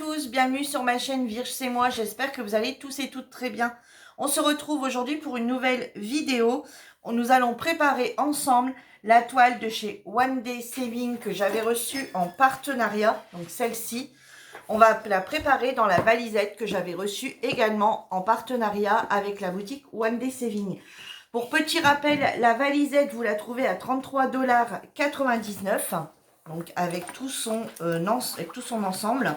tous, bienvenue sur ma chaîne Virge c'est moi, j'espère que vous allez tous et toutes très bien. On se retrouve aujourd'hui pour une nouvelle vidéo. Nous allons préparer ensemble la toile de chez One Day Saving que j'avais reçue en partenariat, donc celle-ci. On va la préparer dans la valisette que j'avais reçue également en partenariat avec la boutique One Day Saving. Pour petit rappel, la valisette, vous la trouvez à 33,99 $. Donc avec tout son ensemble.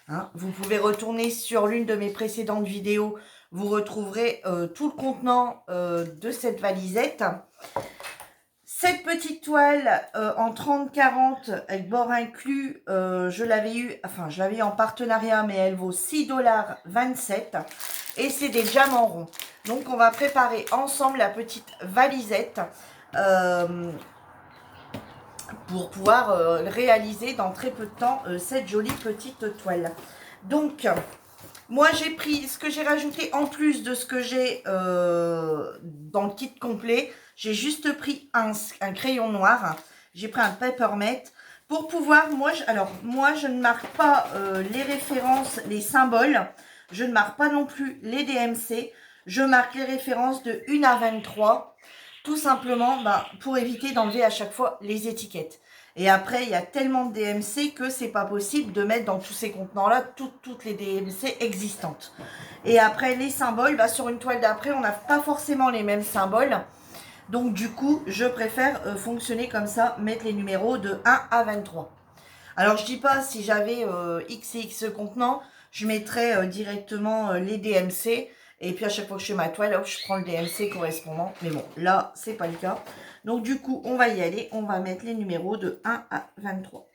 Hein. Vous pouvez retourner sur l'une de mes précédentes vidéos. Vous retrouverez tout le contenant de cette valisette. Cette petite toile en 30-40 avec bord inclus, je l'avais eu en partenariat, mais elle vaut 6,27 $. Et c'est des diamants ronds. Donc on va préparer ensemble la petite valisette pour pouvoir réaliser dans très peu de temps cette jolie petite toile. Donc moi j'ai pris ce que j'ai rajouté en plus de ce que j'ai dans le kit complet. J'ai juste pris un crayon noir, j'ai pris un papermate pour pouvoir, moi je ne marque pas les références, les symboles, je ne marque pas non plus les DMC, je marque les références de 1 à 23, tout simplement pour éviter d'enlever à chaque fois les étiquettes. Et après, il y a tellement de DMC que c'est pas possible de mettre dans tous ces contenants-là toutes les DMC existantes. Et après, les symboles, sur une toile d'après, on n'a pas forcément les mêmes symboles. Donc du coup, je préfère fonctionner comme ça, mettre les numéros de 1 à 23. Alors je dis pas, si j'avais X et X contenants, je mettrais directement les DMC. Et puis à chaque fois que je fais ma toile, hop, je prends le DMC correspondant. Mais bon, là, c'est pas le cas. Donc du coup, on va y aller. On va mettre les numéros de 1 à 23.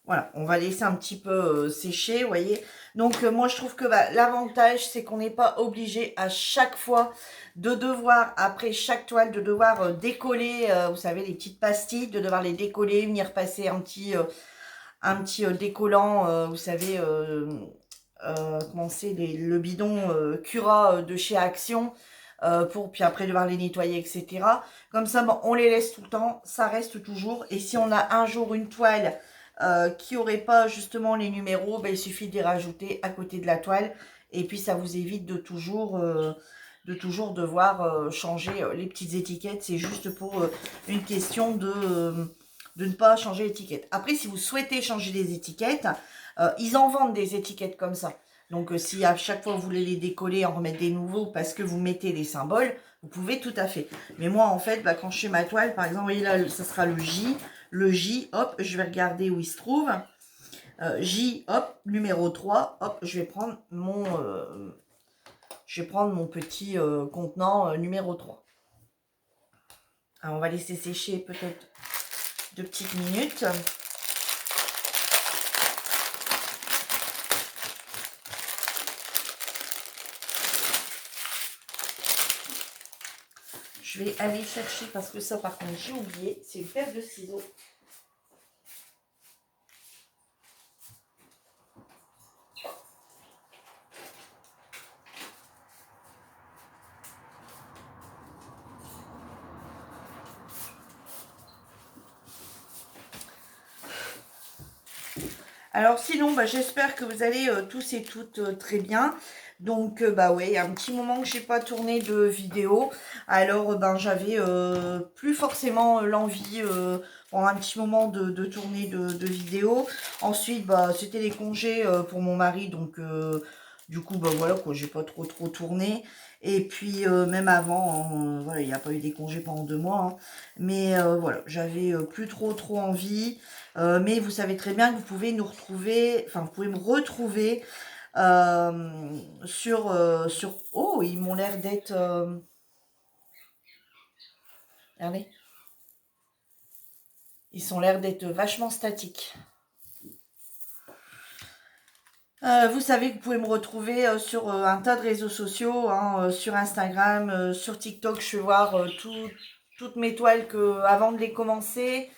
Voilà, on va laisser un petit peu sécher, vous voyez. Donc, moi, je trouve que l'avantage, c'est qu'on n'est pas obligé à chaque fois de devoir, après chaque toile, de devoir décoller, vous savez, les petites pastilles, de devoir les décoller, venir passer un petit décollant, vous savez, comment c'est, le bidon Cura de chez Action, puis après devoir les nettoyer, etc. Comme ça, bon, on les laisse tout le temps, ça reste toujours. Et si on a un jour une toile qui n'aurait pas justement les numéros, il suffit de les rajouter à côté de la toile. Et puis ça vous évite de toujours devoir changer les petites étiquettes. C'est juste pour une question de ne pas changer l'étiquette. Après, si vous souhaitez changer les étiquettes, ils en vendent des étiquettes comme ça. Donc, si à chaque fois vous voulez les décoller, en remettre des nouveaux parce que vous mettez des symboles, vous pouvez tout à fait. Mais moi, en fait, quand je fais ma toile, par exemple, vous voyez là, ça sera le J. Le J, hop, je vais regarder où il se trouve. J, hop, numéro 3, hop, je vais prendre mon petit contenant numéro 3. Alors, on va laisser sécher peut-être 2 petites minutes. Je vais aller chercher, parce que ça, par contre, j'ai oublié, c'est une paire de ciseaux. Alors sinon, j'espère que vous allez tous et toutes très bien. Donc, ouais, il y a un petit moment que j'ai pas tourné de vidéo. Alors, j'avais plus forcément l'envie pendant un petit moment de tourner de vidéo. Ensuite, c'était les congés pour mon mari. Donc, du coup, voilà, quoi, j'ai pas trop tourné. Et puis, même avant, hein, voilà, il n'y a pas eu des congés pendant 2 mois. Hein. Mais voilà, j'avais plus trop envie. Mais vous savez très bien que vous pouvez nous retrouver, enfin, vous pouvez me retrouver sur... Oh, ils m'ont l'air d'être... Regardez. Ils sont l'air d'être vachement statiques. Vous savez que vous pouvez me retrouver sur un tas de réseaux sociaux, hein, sur Instagram, sur TikTok. Je fais voir toutes mes toiles avant de les commencer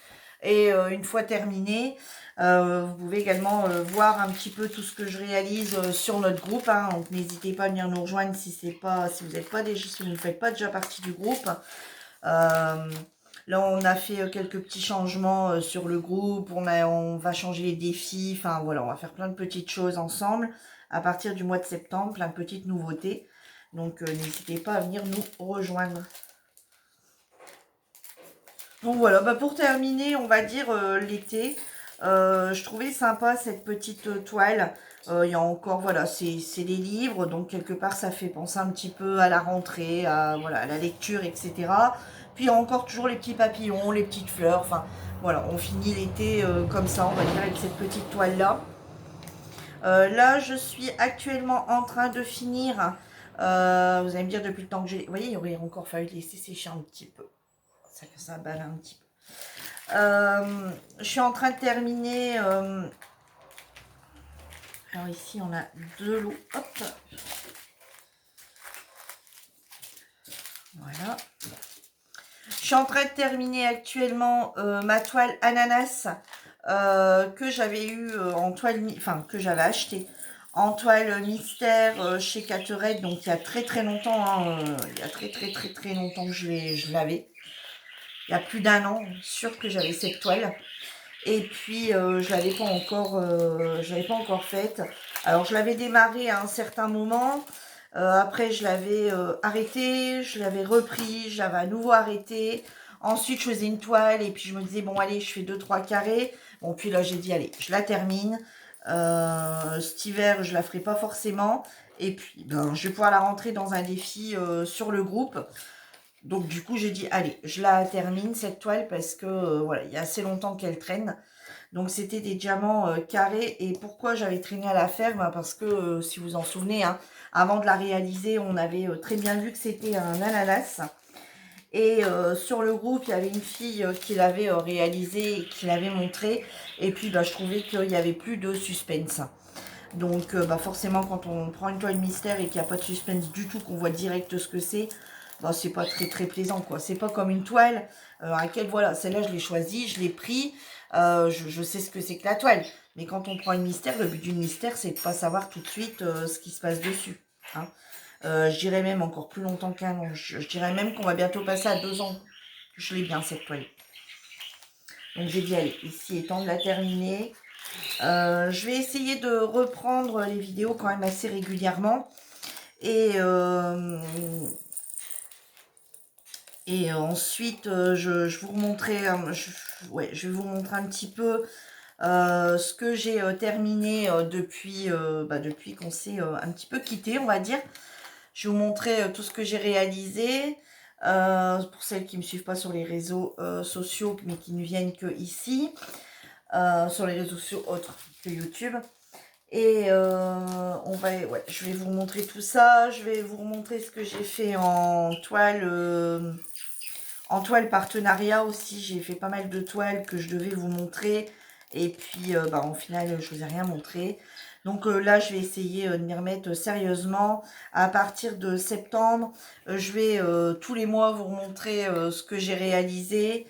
et une fois terminées. Vous pouvez également voir un petit peu tout ce que je réalise sur notre groupe, hein. Donc n'hésitez pas à venir nous rejoindre si vous n'êtes pas déjà, si vous ne faites pas déjà partie du groupe. Euh, Là, on a fait quelques petits changements sur le groupe. On va changer les défis. Enfin, voilà, on va faire plein de petites choses ensemble à partir du mois de septembre. Plein de petites nouveautés. Donc, n'hésitez pas à venir nous rejoindre. Donc, voilà. Bah, pour terminer, on va dire l'été. Je trouvais sympa cette petite toile. Il y a encore, voilà, c'est des livres. Donc, quelque part, ça fait penser un petit peu à la rentrée, voilà, à la lecture, etc. Puis il y a encore toujours les petits papillons, les petites fleurs. Enfin, voilà, on finit l'été comme ça, on va dire, avec cette petite toile-là. Là, je suis actuellement en train de finir. Vous allez me dire depuis le temps que j'ai... Vous voyez, il aurait encore fallu laisser sécher un petit peu. Ça balle un petit peu. Je suis en train de terminer... alors ici, on a de l'eau. Hop. Voilà. Je suis en train de terminer actuellement ma toile ananas que j'avais eu en toile, enfin que j'avais acheté en toile mystère chez Caterette, donc il y a très longtemps, hein, il y a très longtemps que je l'avais. Il y a plus d'un an, sûr que j'avais cette toile. Et puis je l'avais pas encore faite. Alors je l'avais démarré à un certain moment. Après je l'avais arrêté, je l'avais repris, je l'avais à nouveau arrêté. Ensuite je faisais une toile et puis je me disais bon allez je fais 2-3 carrés. Bon puis là j'ai dit allez je la termine. Cet hiver je la ferai pas forcément. Et puis ben, je vais pouvoir la rentrer dans un défi sur le groupe. Donc du coup j'ai dit allez je la termine cette toile parce que voilà il y a assez longtemps qu'elle traîne. Donc c'était des diamants carrés. Et pourquoi j'avais traîné à la faire? Bah, parce que si vous en souvenez, hein, avant de la réaliser, on avait très bien vu que c'était un ananas. Et sur le groupe, il y avait une fille qui l'avait réalisé et qui l'avait montré. Et puis bah, je trouvais qu'il n'y avait plus de suspense. Donc bah, forcément quand on prend une toile mystère et qu'il n'y a pas de suspense du tout, qu'on voit direct ce que c'est, bah, c'est pas très plaisant quoi. C'est pas comme une toile à laquelle voilà, celle-là je l'ai choisie, je l'ai pris, je sais ce que c'est que la toile. Mais quand on prend une mystère, le but d'une mystère c'est de pas savoir tout de suite ce qui se passe dessus. Hein. Je dirais même encore plus longtemps qu'un an. Je dirais même qu'on va bientôt passer à 2 ans. Je l'ai bien cette toile. Donc j'ai dit allez, ici est temps de la terminer. Je vais essayer de reprendre les vidéos quand même assez régulièrement. Et ensuite, je vous remontrerai, ouais, je vais vous montrer un petit peu ce que j'ai terminé depuis qu'on s'est un petit peu quitté, on va dire. Je vais vous montrer tout ce que j'ai réalisé. Pour celles qui ne me suivent pas sur les réseaux sociaux, mais qui ne viennent que ici, sur les réseaux sociaux autres que YouTube. Et ouais, je vais vous montrer tout ça. Je vais vous montrer ce que j'ai fait en toile partenariat aussi. J'ai fait pas mal de toiles que je devais vous montrer. Et puis, bah, en final, je vous ai rien montré. Donc là, je vais essayer de m'y remettre sérieusement. À partir de septembre, je vais tous les mois vous remontrer ce que j'ai réalisé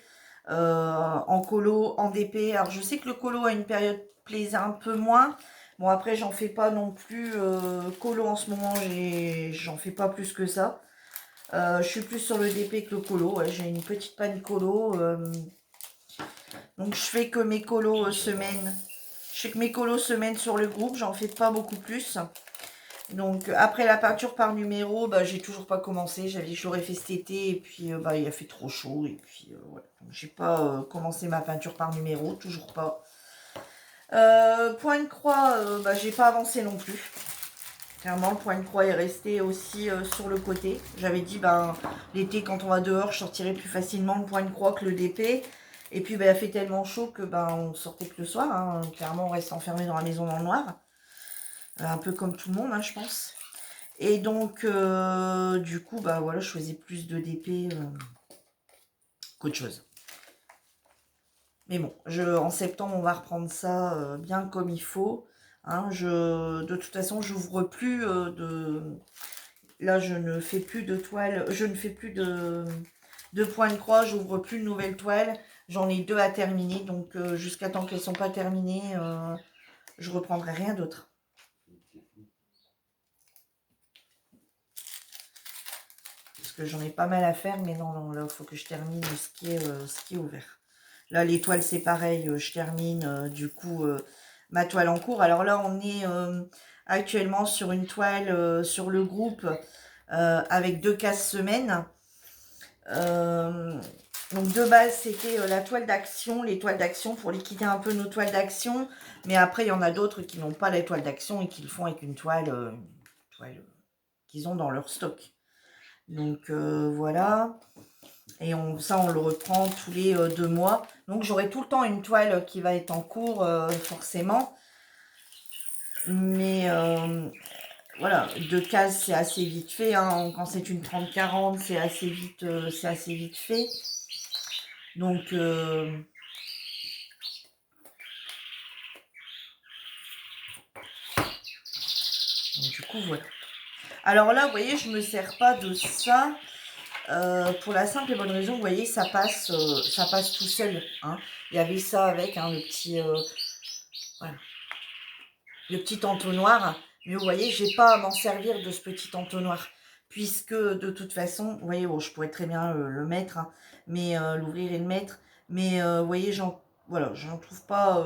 en colo, en DP. Alors, je sais que le colo a une période plaisait un peu moins. Bon, après, j'en fais pas non plus colo en ce moment. J'en fais pas plus que ça. Je suis plus sur le DP que le colo. Ouais, j'ai une petite panne colo. Donc, je fais que mes colos semaines. Je fais que mes colos semaines sur le groupe. J'en fais pas beaucoup plus. Donc, après la peinture par numéro, bah, j'ai toujours pas commencé. J'avais dit que je l'aurais fait cet été. Et puis, bah, il a fait trop chaud. Et puis, voilà. Donc, j'ai pas commencé ma peinture par numéro. Toujours pas. Point de croix, bah, j'ai pas avancé non plus. Clairement, le point de croix est resté aussi sur le côté. J'avais dit, ben, l'été, quand on va dehors, je sortirai plus facilement le point de croix que le DP. Et puis, ben, il a fait tellement chaud que ben, on sortait que le soir. Hein. Clairement, on reste enfermé dans la maison dans le noir. Un peu comme tout le monde, hein, je pense. Et donc, du coup, bah voilà, je faisais plus de DP qu'autre chose. Mais bon, en septembre, on va reprendre ça bien comme il faut. Hein, de toute façon, j'ouvre plus de... Là, je ne fais plus de toile, je ne fais plus de point de croix, j'ouvre plus de nouvelles toiles. J'en ai 2 à terminer, donc jusqu'à temps qu'elles ne sont pas terminées, je reprendrai rien d'autre. Parce que j'en ai pas mal à faire, mais non, là, il faut que je termine ce qui est ouvert. Là, les toiles, c'est pareil, je termine du coup ma toile en cours. Alors là, on est actuellement sur une toile sur le groupe avec 2 cases semaine. Donc de base, c'était la toile d'action, les toiles d'action pour liquider un peu nos toiles d'action. Mais après, il y en a d'autres qui n'ont pas les toiles d'action et qui le font avec une toile qu'ils ont dans leur stock. Donc voilà. Et ça, on le reprend tous les 2 mois. Donc j'aurai tout le temps une toile qui va être en cours, forcément. Mais voilà, 2 cases, c'est assez vite fait. Hein. Quand c'est une 30-40, c'est assez vite fait. Donc, du coup, voilà. Alors là, vous voyez, je ne me sers pas de ça. Pour la simple et bonne raison, vous voyez, ça passe tout seul. Hein. Il y avait ça avec hein, voilà, le petit entonnoir. Mais vous voyez, j'ai pas à m'en servir de ce petit entonnoir. Puisque de toute façon, vous voyez, bon, je pourrais très bien le mettre, hein, mais l'ouvrir et le mettre. Mais vous voyez, voilà, j'en trouve pas.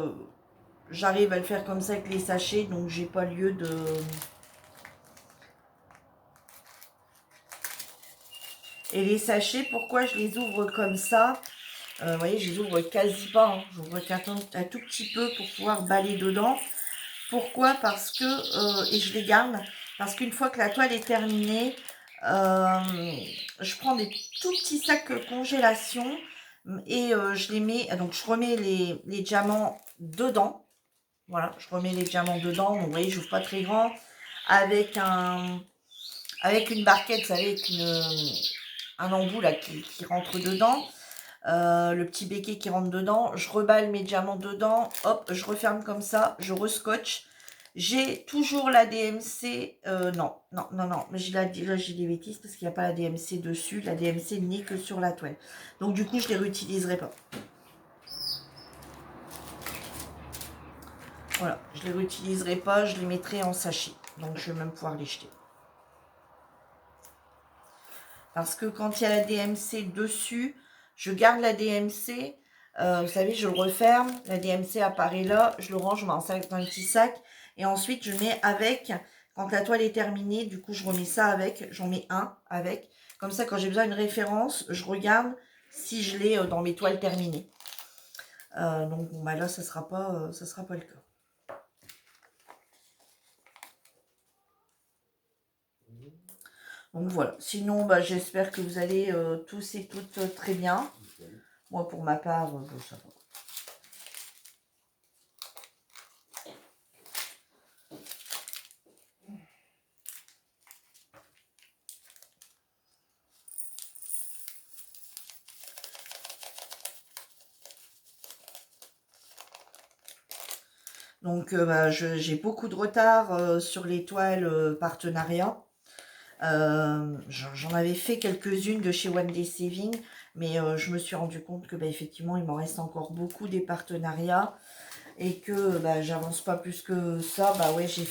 J'arrive à le faire comme ça avec les sachets, donc j'ai pas lieu de. Et les sachets, pourquoi je les ouvre comme ça? Vous voyez, je les ouvre quasi pas. Hein. J'ouvre qu'un tout petit peu pour pouvoir baller dedans. Pourquoi? Parce que, et je les garde, parce qu'une fois que la toile est terminée, je prends des tout petits sacs congélation et je les mets, donc je remets les diamants dedans. Voilà, je remets les diamants dedans. Donc, vous voyez, j'ouvre pas très grand. Avec une barquette, vous savez, avec un embout là qui rentre dedans. Le petit béquet qui rentre dedans, je reballe mes diamants dedans, hop, je referme comme ça, je rescotche. J'ai toujours la DMC, non, mais là j'ai des bêtises parce qu'il n'y a pas la DMC dessus, la DMC n'est que sur la toile. Donc du coup je les réutiliserai pas. Voilà, je les réutiliserai pas, je les mettrai en sachet. Donc je vais même pouvoir les jeter. Parce que quand il y a la DMC dessus, je garde la DMC. Vous savez, je le referme. La DMC apparaît là. Je le range, je mets dans un petit sac. Et ensuite, je mets avec. Quand la toile est terminée, du coup, je remets ça avec. J'en mets un avec. Comme ça, quand j'ai besoin d'une référence, je regarde si je l'ai dans mes toiles terminées. Donc, bon, bah là, ça sera pas le cas. Donc voilà, sinon bah, j'espère que vous allez tous et toutes très bien. Moi pour ma part, ça va. Donc bah, j'ai beaucoup de retard sur les toiles partenariat. J'en avais fait quelques-unes de chez One Day Saving, mais je me suis rendu compte que bah, effectivement il m'en reste encore beaucoup des partenariats et que bah, j'avance pas plus que ça. Bah ouais, j'ai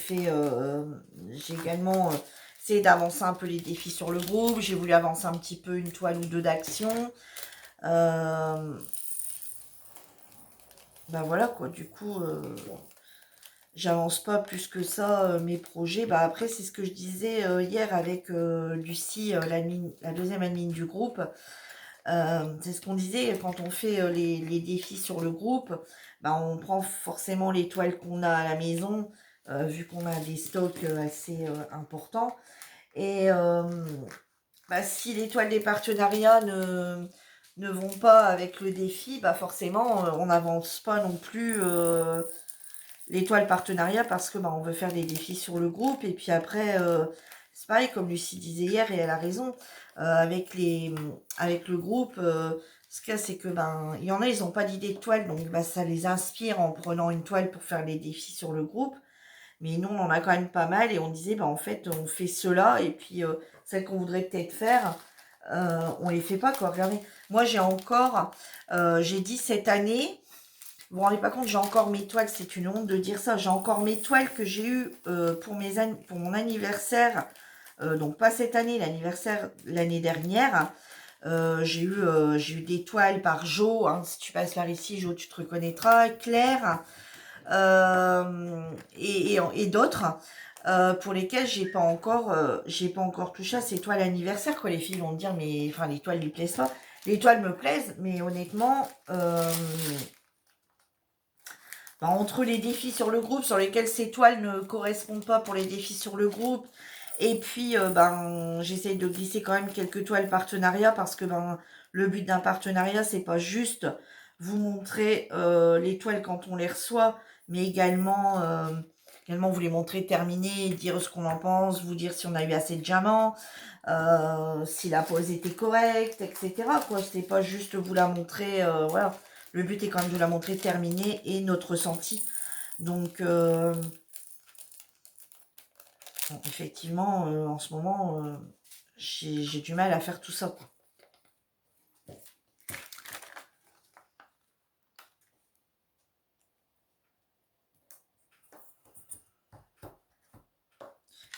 également essayé d'avancer un peu les défis sur le groupe. J'ai voulu avancer un petit peu une toile ou deux d'action. Bah voilà quoi, du coup j'avance pas plus que ça mes projets. Bah après c'est ce que je disais hier avec Lucie, la deuxième admin du groupe. C'est ce qu'on disait quand on fait les défis sur le groupe. Bah on prend forcément les toiles qu'on a à la maison, vu qu'on a des stocks assez importants. Et bah, si les toiles des partenariats ne vont pas avec le défi, bah forcément on n'avance pas non plus l'étoile partenariat parce que bah, on veut faire des défis sur le groupe et puis après c'est pareil comme Lucie disait hier et elle a raison avec le groupe ce qu'il y a c'est que ben il y en a ils n'ont pas d'idée de toile donc bah, ça les inspire en prenant une toile pour faire les défis sur le groupe Mais nous, on en a quand même pas mal et on disait, bah, en fait, on fait cela et puis celles qu'on voudrait peut-être faire, on les fait pas, quoi. Regardez, moi, j'ai encore, j'ai dit cette année, vous vous rendez pas compte, j'ai encore mes toiles, c'est une honte de dire ça, j'ai encore mes toiles que j'ai eues pour mon anniversaire, donc pas cette année, l'anniversaire l'année dernière. J'ai eu des toiles par Jo, hein, si tu passes par ici, Jo, tu te reconnaîtras, Claire, et d'autres, pour lesquels j'ai pas encore touché à ces toiles anniversaires, quoi. Les filles vont me dire, mais enfin, les toiles lui plaisent pas. Les toiles me plaisent, mais honnêtement, ben, entre les défis sur le groupe, sur lesquels ces toiles ne correspondent pas pour les défis sur le groupe, et puis ben j'essaye de glisser quand même quelques toiles partenariat, parce que ben le but d'un partenariat, c'est pas juste vous montrer les toiles quand on les reçoit, mais également vous les montrer terminées, dire ce qu'on en pense, vous dire si on a eu assez de diamants, si la pose était correcte, etc. quoi. C'est pas juste vous la montrer, voilà. Le but est quand même de la montrer terminée et notre ressenti. Donc, bon, effectivement, en ce moment, j'ai du mal à faire tout ça, quoi.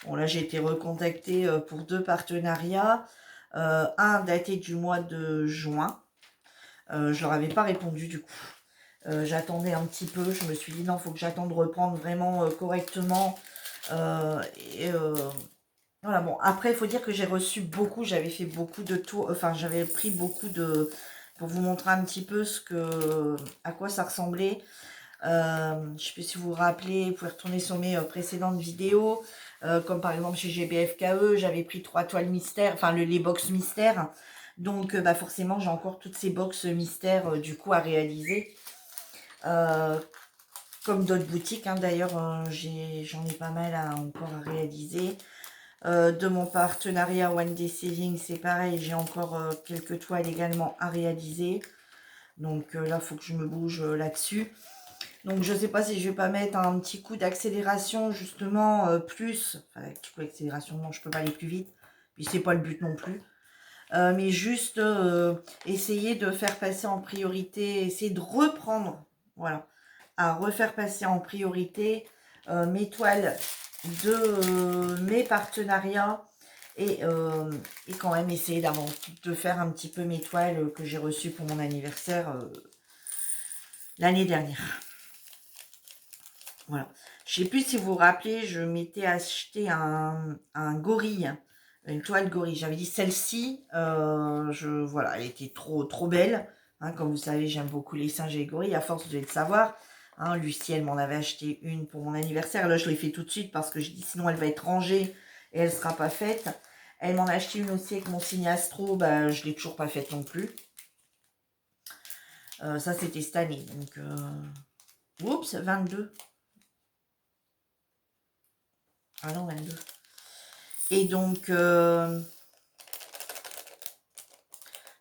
Bon, là, j'ai été recontactée pour 2 partenariats. Un daté du mois de juin. Je leur avais pas répondu, du coup. J'attendais un petit peu. Je me suis dit, non, il faut que j'attende de reprendre vraiment correctement. Et voilà, bon, après, il faut dire que j'ai reçu beaucoup, j'avais fait beaucoup de tours, enfin, j'avais pris beaucoup de... pour vous montrer un petit peu à quoi ça ressemblait. Je ne sais plus si vous vous rappelez, vous pouvez retourner sur mes précédentes vidéos, comme par exemple chez GBFKE, j'avais pris 3 toiles mystères, enfin, les box mystères. Donc, bah, forcément, j'ai encore toutes ces box mystères, du coup, à réaliser. Comme d'autres boutiques, hein, d'ailleurs, j'en ai pas mal encore à réaliser. De mon partenariat One Day Saving, c'est pareil, j'ai encore quelques toiles également à réaliser. Donc là, il faut que je me bouge là-dessus. Donc je ne sais pas si je vais pas mettre un petit coup d'accélération, justement, plus. Enfin, un petit coup d'accélération, non, je peux pas aller plus vite. Puis c'est pas le but non plus. Mais juste essayer de faire passer en priorité, essayer de reprendre, voilà, à refaire passer en priorité mes toiles de mes partenariats et quand même essayer de faire un petit peu mes toiles que j'ai reçues pour mon anniversaire l'année dernière. Voilà. Je ne sais plus si vous vous rappelez, je m'étais acheté un gorille, une toile gorille. J'avais dit celle-ci, voilà, elle était trop belle. Hein, comme vous savez, j'aime beaucoup les singes et les gorilles, à force de le savoir. Hein, Lucie, elle m'en avait acheté une pour mon anniversaire. Là, je l'ai fait tout de suite parce que je dis sinon elle va être rangée et elle ne sera pas faite. Elle m'en a acheté une aussi avec mon signe astro. Bah, je ne l'ai toujours pas faite non plus. Ça, c'était cette année. Donc, oups, 22. Ah non, 22. Et donc,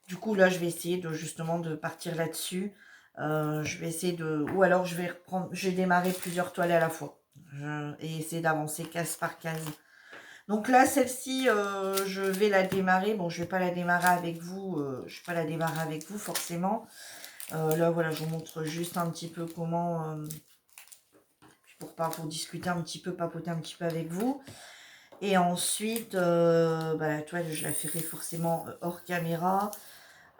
du coup, là, je vais essayer justement de partir là-dessus. Je vais essayer de... Ou alors, je vais démarrer plusieurs toiles à la fois. Et essayer d'avancer case par case. Donc là, celle-ci, je vais la démarrer. Bon, je vais pas la démarrer avec vous. Je vais pas la démarrer avec vous, forcément. Là, voilà, je vous montre juste un petit peu comment... pour discuter un petit peu, papoter un petit peu avec vous. Et ensuite, bah, la toile, je la ferai forcément hors caméra.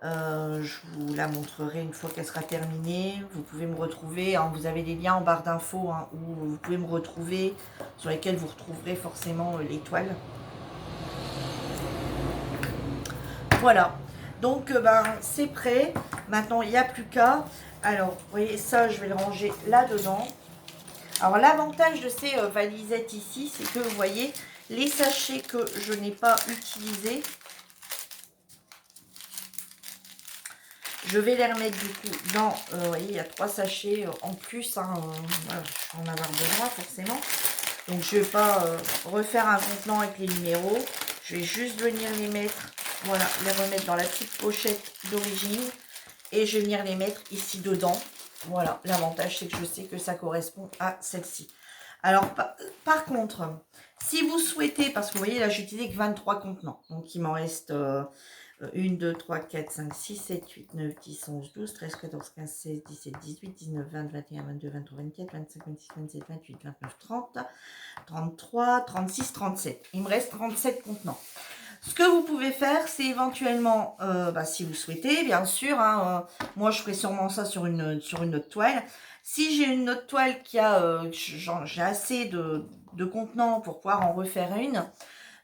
Je vous la montrerai une fois qu'elle sera terminée. Vous pouvez me retrouver, hein, vous avez des liens en barre d'infos, hein, où vous pouvez me retrouver, sur lesquels vous retrouverez forcément les toiles. Voilà, donc ben, c'est prêt. Maintenant, il n'y a plus qu'à. Alors, vous voyez, ça, je vais le ranger là-dedans. Alors, l'avantage de ces valisettes ici, c'est que vous voyez, les sachets que je n'ai pas utilisés, je vais les remettre du coup dans... vous voyez, il y a 3 sachets en plus. Hein, voilà, je vais en avoir besoin forcément. Donc, je ne vais pas refaire un contenant avec les numéros. Je vais juste venir les mettre, voilà, les remettre dans la petite pochette d'origine. Et je vais venir les mettre ici dedans. Voilà, l'avantage, c'est que je sais que ça correspond à celle-ci. Alors, par contre, si vous souhaitez, parce que vous voyez, là, j'ai utilisé que 23 contenants. Donc, il m'en reste 1, 2, 3, 4, 5, 6, 7, 8, 9, 10, 11, 12, 13, 14, 15, 16, 17, 18, 19, 20, 21, 22, 23, 24, 25, 26, 27, 28, 29, 30, 33, 36, 37. Il me reste 37 contenants. Ce que vous pouvez faire, c'est éventuellement, si vous souhaitez, bien sûr, hein, moi je ferai sûrement ça sur une autre toile. Si j'ai une autre toile qui a, j'ai assez de contenants pour pouvoir en refaire une,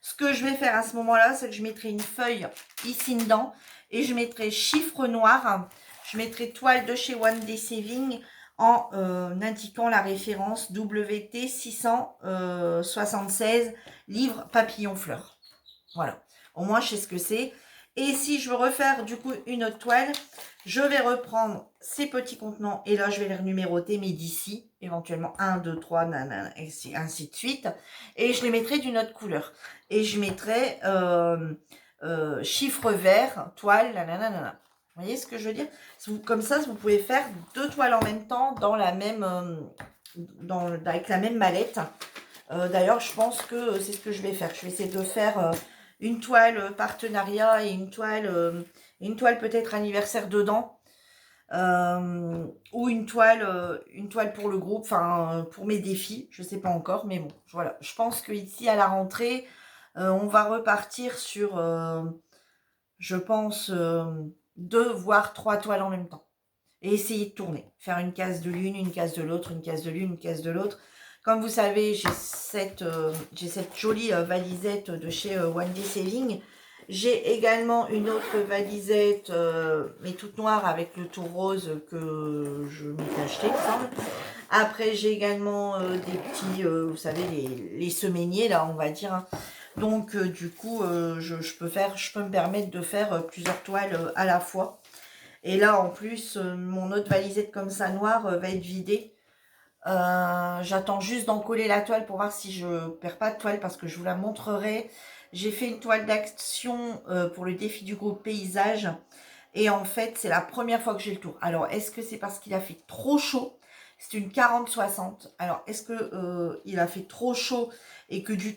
ce que je vais faire à ce moment-là, c'est que je mettrai une feuille ici dedans et je mettrai chiffre noir, je mettrai toile de chez One Day Saving en indiquant la référence WT 676 livre papillon fleur. Voilà, au moins je sais ce que c'est. Et si je veux refaire du coup une autre toile, je vais reprendre ces petits contenants et là je vais les renuméroter, mais d'ici, éventuellement 1, 2, 3, nanana, et ainsi de suite. Et je les mettrai d'une autre couleur. Et je mettrai chiffre vert, toile, nanana. Vous voyez ce que je veux dire? Comme ça, vous pouvez faire 2 toiles en même temps dans la même, avec la même mallette. D'ailleurs, je pense que c'est ce que je vais faire. Je vais essayer de faire une toile partenariat et une toile peut-être anniversaire dedans. Ou une toile pour le groupe, enfin pour mes défis, je sais pas encore, mais bon, voilà. Je pense que ici à la rentrée, on va repartir sur, je pense, 2 voire 3 toiles en même temps. Et essayer de tourner, faire une case de l'une, une case de l'autre, une case de l'une, une case de l'autre. Comme vous savez, j'ai cette jolie valisette de chez One Day Saving. J'ai également une autre valisette, mais toute noire avec le tour rose que je m'étais acheté, il me semble. Après, j'ai également des petits, vous savez, les semainiers, là, on va dire. Hein. Donc, du coup, je peux me permettre de faire plusieurs toiles à la fois. Et là, en plus, mon autre valisette comme ça noire va être vidée. J'attends juste d'en coller la toile pour voir si je perds pas de toile parce que je vous la montrerai. J'ai fait une toile d'action pour le défi du groupe paysage. Et en fait, c'est la première fois que j'ai le tour. Alors, est-ce que c'est parce qu'il a fait trop chaud? C'est une 40-60. Alors, est-ce que il a fait trop chaud et que du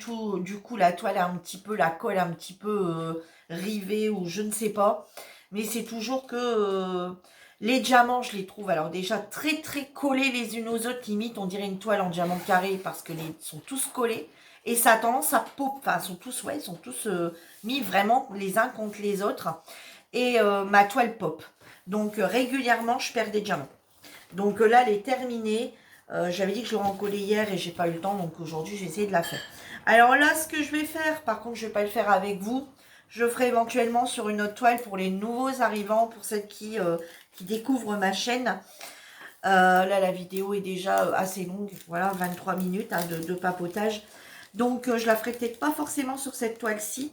coup, la toile a un petit peu, la colle un petit peu rivée ou je ne sais pas. Mais c'est toujours que les diamants, je les trouve alors déjà très très collés les unes aux autres. Limite, on dirait une toile en diamant carré parce que sont tous collés. Et ça a tendance à pop. Enfin, ils sont tous mis vraiment les uns contre les autres. Et ma toile pop. Donc régulièrement, je perds des diamants. Donc là, elle est terminée. J'avais dit que je l'aurais encollée hier et j'ai pas eu le temps. Donc aujourd'hui, j'ai essayé de la faire. Alors là, ce que je vais faire, par contre, je vais pas le faire avec vous. Je le ferai éventuellement sur une autre toile pour les nouveaux arrivants, pour celles qui découvrent ma chaîne. Là, la vidéo est déjà assez longue. Voilà, 23 minutes hein, de papotage. Donc, je la ferai peut-être pas forcément sur cette toile-ci.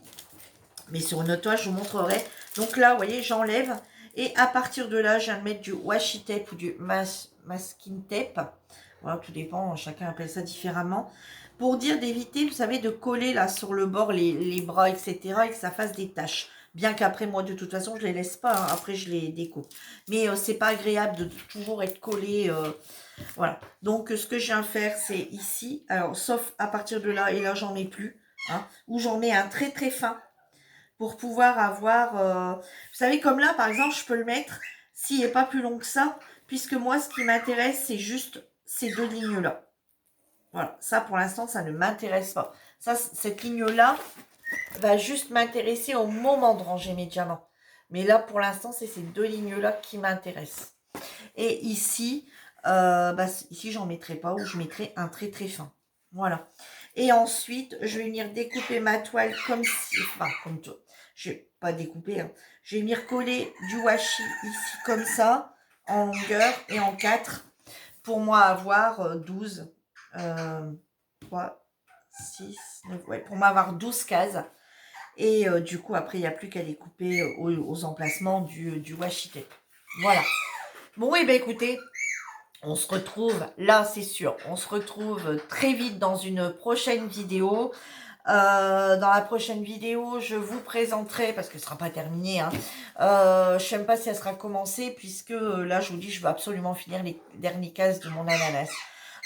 Mais sur une autre toile, je vous montrerai. Donc là, vous voyez, j'enlève. Et à partir de là, je viens de mettre du washi tape ou du masking tape. Voilà, tout dépend, chacun appelle ça différemment. Pour dire d'éviter, vous savez, de coller là sur le bord les bras, etc. et que ça fasse des taches. Bien qu'après, moi, de toute façon, je les laisse pas. Hein, après, je les découpe. Mais c'est pas agréable de toujours être collé. Voilà. Donc, ce que je viens de faire, c'est ici. Alors, sauf à partir de là, et là, j'en mets plus. Hein, où j'en mets un très très fin pour pouvoir avoir... vous savez, comme là, par exemple, je peux le mettre s'il n'est pas plus long que ça, puisque moi, ce qui m'intéresse, c'est juste ces 2 lignes-là. Voilà, ça, pour l'instant, ça ne m'intéresse pas. Ça, cette ligne-là va juste m'intéresser au moment de ranger mes diamants. Mais là, pour l'instant, c'est ces 2 lignes-là qui m'intéressent. Et ici, ici, j'en mettrai pas, ou je mettrai un très très fin. Voilà. Et ensuite, je vais venir découper ma toile comme si... Enfin, comme tout. Je vais pas découper. Hein. Je vais venir coller du washi ici comme ça, en longueur et en 4. Pour moi, avoir 12, 3, 6, 9... Ouais, pour moi, avoir 12 cases. Et du coup, après, il n'y a plus qu'à les couper aux emplacements du washi tape. Voilà. Bon, et bien écoutez... On se retrouve, là c'est sûr, on se retrouve très vite dans une prochaine vidéo. Dans la prochaine vidéo, je vous présenterai, parce que ce ne sera pas terminé, hein, je ne sais même pas si elle sera commencée, puisque là je vous dis, je veux absolument finir les dernières cases de mon ananas.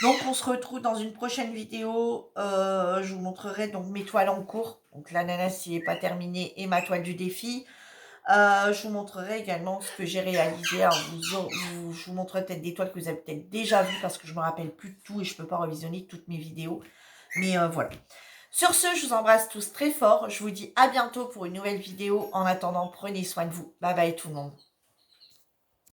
Donc, on se retrouve dans une prochaine vidéo. Je vous montrerai donc mes toiles en cours. Donc, l'ananas n'est pas terminé et ma toile du défi. Je vous montrerai également ce que j'ai réalisé. Alors, je vous montrerai peut-être des toiles que vous avez peut-être déjà vues parce que je ne me rappelle plus de tout et je ne peux pas revisionner toutes mes vidéos. Mais voilà. Sur ce, je vous embrasse tous très fort. Je vous dis à bientôt pour une nouvelle vidéo. En attendant, prenez soin de vous. Bye bye tout le monde.